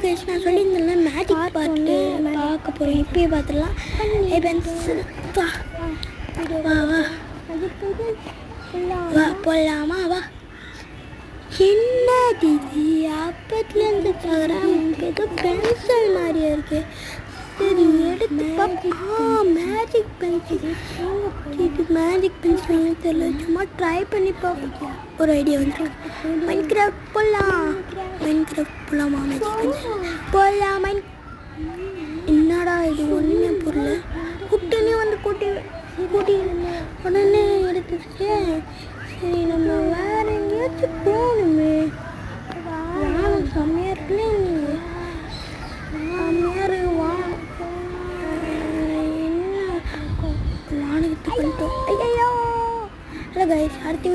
Guys, நான் சொல்லியிருந்தேன் magic பார்த்து பார்க்க போகிறோம். இப்பயே பார்த்துடலாம். பென்சில் வா வா வா வா போடலாமா? வா. என்ன இது அப்பத்துலேருந்து பார்க்குறேன், ஏதோ பென்சில் மாதிரியே இருக்கு. சரி எடுத்து மேஜிக் பென்சில். இது மேஜிக் பென்சில்னு தெரியல, சும்மா ட்ரை பண்ணி பார்ப்போம். ஒரு ஐடியா வந்து மைன்கிராஃப்ட் போடலாம். மைன்கிராஃப்ட் போடலாமா? மேஜிக் பென்சில் போடலாம். என்னடா இது ஒன்றுமே பொருள். கூட்டனே வந்து கூட்டி உடனே எடுத்துச்சு. சரி நம்ம வேற எங்கேயாச்சும் போகணுமே. வானம் செம்மையாக இருக்குல்ல, செம்மையாக வானம். என்ன வானகத்தை பண்ணிட்டோம். ஐயோ. ஹலோ கைஸ், அடுத்த